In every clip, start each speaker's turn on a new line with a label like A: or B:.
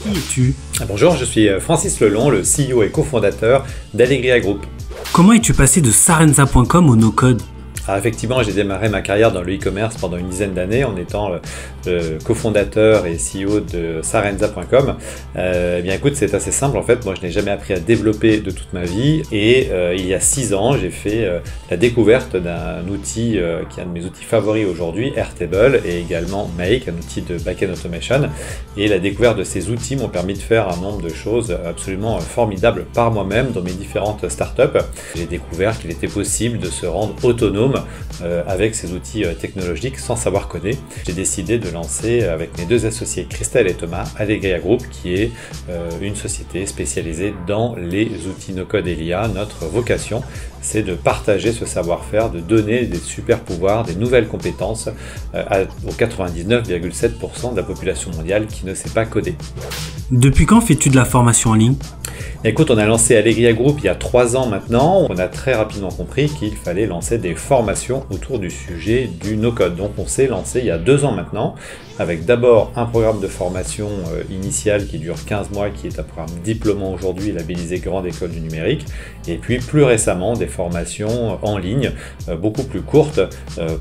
A: Qui es-tu?
B: Bonjour, je suis Francis Lelon, le CEO et cofondateur d'Allegria Group.
A: Comment es-tu passé de Sarenza.com au no-code?
B: Effectivement, j'ai démarré ma carrière dans le e-commerce pendant une dizaine d'années en étant le cofondateur et CEO de Sarenza.com. Bien écoute, c'est assez simple en fait. Moi, je n'ai jamais appris à développer de toute ma vie et il y a 6 ans, j'ai fait la découverte d'un outil qui est un de mes outils favoris aujourd'hui, Airtable, et également Make, un outil de back-end automation. Et la découverte de ces outils m'ont permis de faire un nombre de choses absolument formidables par moi-même dans mes différentes startups. J'ai découvert qu'il était possible de se rendre autonome avec ces outils technologiques sans savoir coder. J'ai décidé de lancer avec mes deux associés Christelle et Thomas Allegria Group, qui est une société spécialisée dans les outils no-code et l'IA. Notre vocation, c'est de partager ce savoir-faire, de donner des super pouvoirs, des nouvelles compétences aux 99,7% de la population mondiale qui ne sait pas coder.
A: Depuis quand fais-tu de la formation en ligne?
B: Écoute, on a lancé Allegria Group il y a 3 ans maintenant. On a très rapidement compris qu'il fallait lancer des formations autour du sujet du no-code. Donc on s'est lancé il y a 2 ans maintenant avec d'abord un programme de formation initial qui dure 15 mois, qui est un programme diplômant aujourd'hui, labellisé Grande École du Numérique. Et puis plus récemment, des formations en ligne, beaucoup plus courtes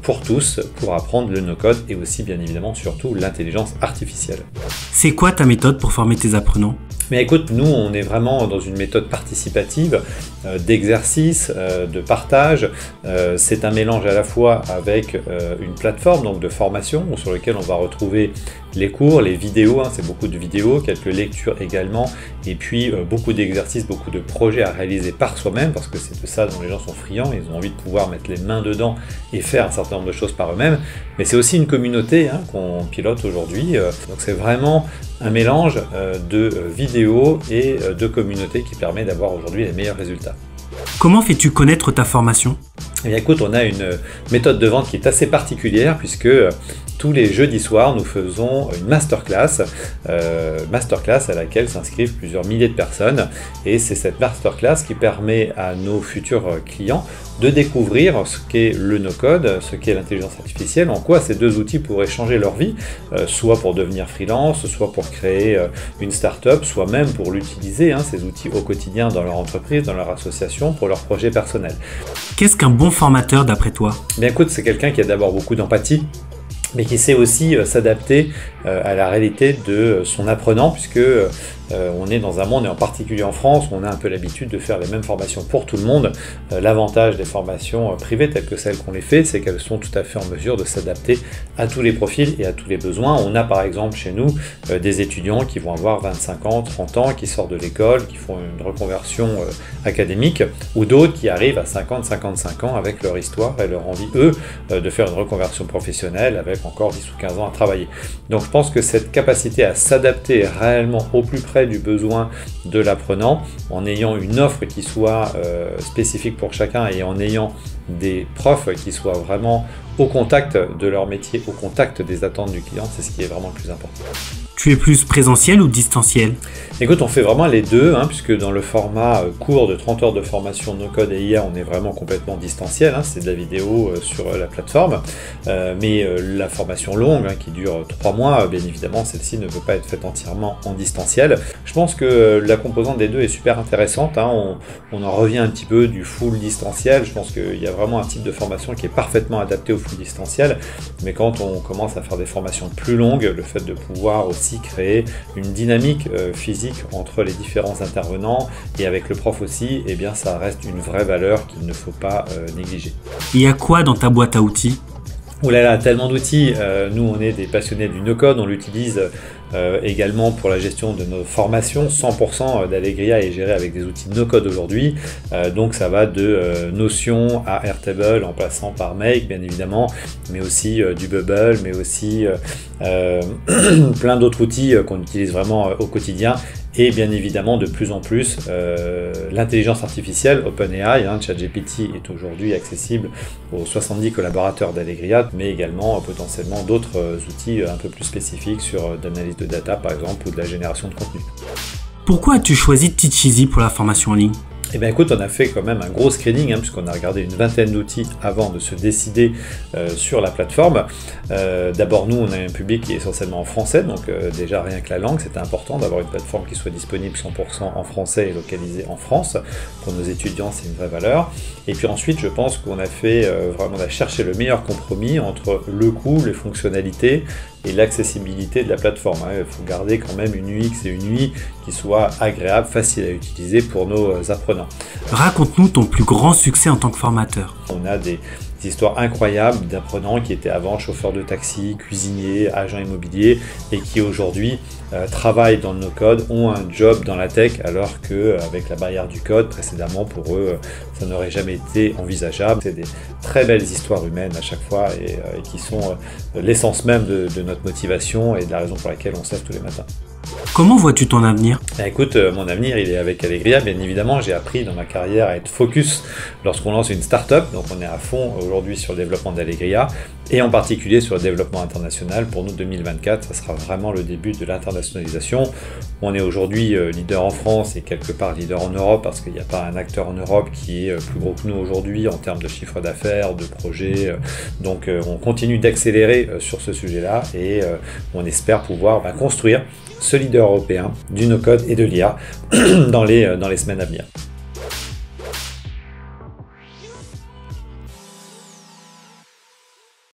B: pour tous, pour apprendre le no-code et aussi bien évidemment surtout l'intelligence artificielle.
A: C'est quoi ta méthode pour former tes apprenants?
B: Mais écoute, nous on est vraiment dans une méthode participative, d'exercice, de partage. C'est un mélange à la fois avec une plateforme donc de formation sur laquelle on va retrouver les cours, les vidéos, c'est beaucoup de vidéos, quelques lectures également, et puis beaucoup d'exercices, beaucoup de projets à réaliser par soi-même, parce que c'est de ça dont les gens sont friands, ils ont envie de pouvoir mettre les mains dedans et faire un certain nombre de choses par eux-mêmes. Mais c'est aussi une communauté qu'on pilote aujourd'hui, donc c'est vraiment un mélange de vidéos et de communauté qui permet d'avoir aujourd'hui les meilleurs résultats.
A: Comment fais-tu connaître ta formation?
B: Eh bien, écoute, on a une méthode de vente qui est assez particulière puisque tous les jeudis soirs, nous faisons une masterclass à laquelle s'inscrivent plusieurs milliers de personnes. Et c'est cette masterclass qui permet à nos futurs clients de découvrir ce qu'est le no-code, ce qu'est l'intelligence artificielle, en quoi ces deux outils pourraient changer leur vie, soit pour devenir freelance, soit pour créer une start-up, soit même pour l'utiliser, ces outils au quotidien dans leur entreprise, dans leur association, pour leurs projets personnels.
A: Qu'est-ce qu'un bon formateur d'après toi?
B: Bien écoute, c'est quelqu'un qui a d'abord beaucoup d'empathie, mais qui sait aussi s'adapter à la réalité de son apprenant, puisque on est dans un monde, et en particulier en France, où on a un peu l'habitude de faire les mêmes formations pour tout le monde. L'avantage des formations privées telles que celles qu'on les fait, c'est qu'elles sont tout à fait en mesure de s'adapter à tous les profils et à tous les besoins. On a par exemple chez nous des étudiants qui vont avoir 25 ans, 30 ans, qui sortent de l'école, qui font une reconversion académique, ou d'autres qui arrivent à 50, 55 ans avec leur histoire et leur envie, eux, de faire une reconversion professionnelle avec encore 10 ou 15 ans à travailler. Donc je pense que cette capacité à s'adapter réellement au plus près du besoin de l'apprenant, en ayant une offre qui soit spécifique pour chacun et en ayant des profs qui soient vraiment au contact de leur métier, au contact des attentes du client, c'est ce qui est vraiment le plus important.
A: Tu es plus présentiel ou distanciel?
B: Écoute, on fait vraiment les deux, puisque dans le format court de 30 heures de formation no-code et IA, on est vraiment complètement distanciel, c'est de la vidéo sur la plateforme, mais la formation longue, qui dure 3 mois, bien évidemment, celle-ci ne peut pas être faite entièrement en distanciel. Je pense que la composante des deux est super intéressante, on en revient un petit peu du full distanciel. Je pense qu'il y a vraiment un type de formation qui est parfaitement adapté au full distanciel, mais quand on commence à faire des formations plus longues, le fait de pouvoir aussi créer une dynamique physique entre les différents intervenants et avec le prof aussi, eh bien ça reste une vraie valeur qu'il ne faut pas négliger.
A: Il y a quoi dans ta boîte à outils?
B: Oh là là, tellement d'outils. Nous, on est des passionnés du no-code. On l'utilise également pour la gestion de nos formations. 100% d'Allegria est géré avec des outils no-code aujourd'hui. Donc, ça va de Notion à Airtable en passant par Make, bien évidemment, mais aussi du Bubble, mais aussi plein d'autres outils qu'on utilise vraiment au quotidien. Et bien évidemment, de plus en plus, l'intelligence artificielle, OpenAI, ChatGPT est aujourd'hui accessible aux 70 collaborateurs d'Allegria, mais également potentiellement d'autres outils un peu plus spécifiques sur d'analyse de data par exemple ou de la génération de contenu.
A: Pourquoi as-tu choisi Teacheasy pour la formation en ligne?
B: Eh bien écoute, on a fait quand même un gros screening, puisqu'on a regardé une vingtaine d'outils avant de se décider sur la plateforme. D'abord, nous, on a un public qui est essentiellement en français, donc déjà rien que la langue, c'était important d'avoir une plateforme qui soit disponible 100% en français et localisée en France. Pour nos étudiants, c'est une vraie valeur. Et puis ensuite, je pense qu'on a fait vraiment, on a cherché le meilleur compromis entre le coût, les fonctionnalités et l'accessibilité de la plateforme. Il faut garder quand même une UX et une UI qui soient agréables, faciles à utiliser pour nos apprenants.
A: Raconte-nous ton plus grand succès en tant que formateur.
B: On a des histoires incroyables d'apprenants qui étaient avant chauffeurs de taxi, cuisiniers, agents immobiliers et qui aujourd'hui travaillent dans le no-code, ont un job dans la tech alors qu'avec la barrière du code, précédemment pour eux, ça n'aurait jamais été envisageable. C'est des très belles histoires humaines à chaque fois et qui sont l'essence même de notre motivation et de la raison pour laquelle on se lève tous les matins.
A: Comment vois-tu ton avenir?
B: Écoute, mon avenir, il est avec Allegria. Bien évidemment, j'ai appris dans ma carrière à être focus lorsqu'on lance une start-up. Donc, on est à fond aujourd'hui sur le développement d'Allegria et en particulier sur le développement international. Pour nous, 2024, ça sera vraiment le début de l'internationalisation. On est aujourd'hui leader en France et quelque part leader en Europe parce qu'il n'y a pas un acteur en Europe qui est plus gros que nous aujourd'hui en termes de chiffre d'affaires, de projets. Donc, on continue d'accélérer sur ce sujet-là et on espère pouvoir construire ce leader européen du no-code et de l'IA dans les semaines à venir.